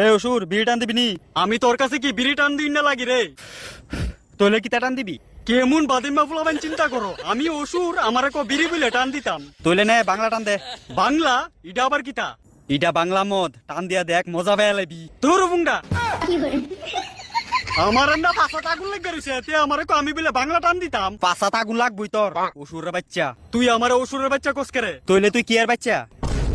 এ অসুর বিড়ি টান দিবি নি? আমি তোর কাছে কি বিড়ি টান দিন না লাগি রে? তোলে কি তা টান দিবি? কেমন বাদিমা ফুলাবেন চিন্তা করো, আমি অসুর আমার কো বিড়ি বলে টান দিতাম। তোলে নে বাংলা টান দে। বাংলা এটা আবার কিতা? ইটা বাংলা মদ, টান দিয়া দেখ মজা পেয়ে লাইবি। তোর বুংডা আমার না পাঁচটা আগুন লেগে গেছে, তে আমার কো আমি বলে বাংলা টান দিতাম। পাঁচাত আগুন লাগবই তোর অসুরের বাচ্চা। তুই আমার অসুরের বাচ্চা কোস করে? তোলে তুই কি এর বাচ্চা?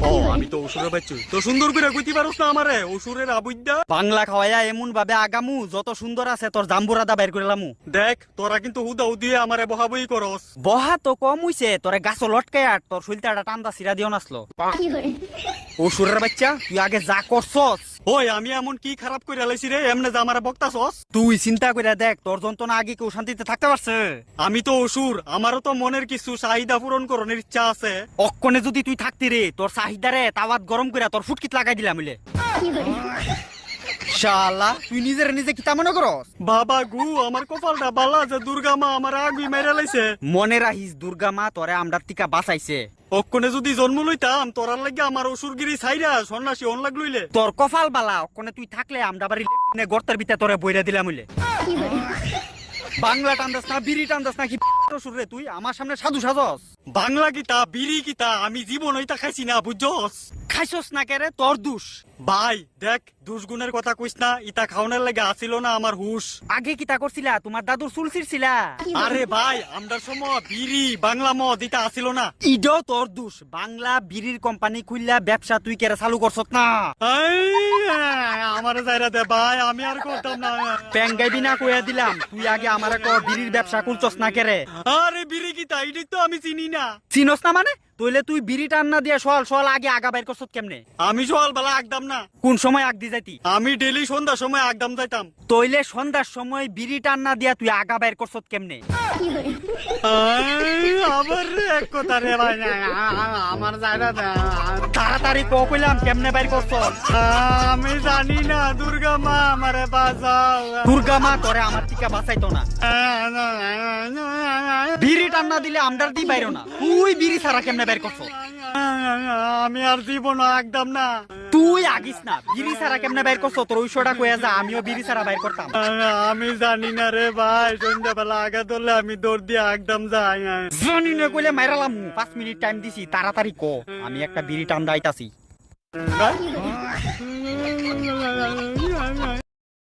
ও আমি তো অসুরের বাচ্চা, তো সুন্দর করে কইতে পারোস না আমারে অসুরের আবুদ্দা। বাংলা খাওয়াইয়া এমন ভাবে আগামু যত সুন্দর আছে তোর জাম্বুরাদা বাইর করে লামু। দেখ তোরা কিন্তু হুদা হুদিয়ে আমারে বহাবই করস। বহা তো কম হইছে, তোরে গাছ লটকায় আর তোর শৈলটা টান্দা সিরা দিও নাসলো। অসুরের বাচ্চা তুই আগে যা করছস। ওই আমি এমন কি খারাপ করে লাইছি রে এমনে যে আমারে বকতাছস? তুই চিন্তা করে দেখ তোর যন্ত্রণা আগে কেউ শান্তিতে থাকতে পারছে? আমি তো অসুর, আমারও তো মনের কিছু চাহিদা পূরণ করার ইচ্ছা আছে। অক্ষণে যদি তুই থাকতি রে তোর চাহিদারে তাওয়াত গরম করে তোর ফুটকিত লাগাই দিলাম মিলে। শালা তুই নিজে কিতা মনে করস? বাবা গু আমার কপালটা বালা যে দুর্গা মা আমার আগুই মেরে লাইছে। মনে রাখিস দুর্গা মা তোরে আমরার টিকা বাঁচাইছে। অক্ষণে যদি জন্ম লইতাম তোরার লাগে আমার অসুরগিরি ছাইরা সন্ন্যাসী অন লাগ লইলে। তোর কপাল বালা অক্ষণে তুই থাকলে আমরা বাড়ি গর্তের ভিতরে তোরে বইরা দিলাম মিলে। বাংলা টান্দাস না বিড়ি টান্দাস না কি রে তুই আমার সামনে সাধু সাজস? বাংলা গীতা বিড়ি গীতা আমি জীবন ওইটা খাইছি না বুঝছস? খাইছস না কেরে তোর দুষ। ভাই দেখ দুষ্গুণের কথা কইস না, ইতা খাওয়ানোর লাগে আসিল না আমার হুশ। আগে কিতা করছিলা? তোমার দাদুর চুল ছিড়ছিলা? আরে ভাই আমরার সময় বিড়ি বাংলা মদ ইতা আসিল না। ইডো তোর দুষ। বাংলা বিড়ির কোম্পানি খুললা ব্যবসা তুই কেরা চালু করছত না? আমার যাইরা দে ভাই, আমি আর করতাম না। পেঙ্গাইবি না কইয়া দিলাম, তুই আগে আমারে ক বিড়ির ব্যবসা করছস না কেরে? আরে বিড়ি গীতা এটি তো আমি চিনি না। চিনস না মানে? তইলে তুই বিড়ি টান না দিয়া সোয়াল আগে আগা বাইর করছত কেমনে? আমি সকাল বেলা একদম না। কোন সময় আগ দি যাইতি? আমি ডেলি সন্ধ্যার সময় একদম যাইতাম। তইলে সন্ধ্যার সময় বিড়ি টান না দিয়া তুই আগা বাইর করছত কেমনে? আবার এক কথা রে ভাই, আমার যাইরা দে। তাড়াতাড়ি ক কইলাম কেমনে বাইর করছত? আমি জানি না, দুর্গা মা আমারে বাঁচাও। দুর্গা মা তোরে আমার টিকা বাঁচাইতো না। বিড়ি টান না দিলে আমদার দি বাইরো না। তুই বিড়ি ছাড়া কেমনে বাইর করছ? আমি আর জীবন একদম না। তুই আগিস না, বিড়ি ছাড়া কেমনে বাইর করছ? তোর ওইশোটা কইয়া যা, আমিও বিড়ি ছাড়া বাইর করতাম। আমি জানি না রে ভাই, সন্ধ্যাবেলা আগা ধরলে আমি দৌড় দিয়ে একদম যাই। জানি না কইলে মাইরালাম। 5 মিনিট টাইম দিছি, তাড়াতাড়ি ক। আমি একটা বিড়ি টান দাইতাছি।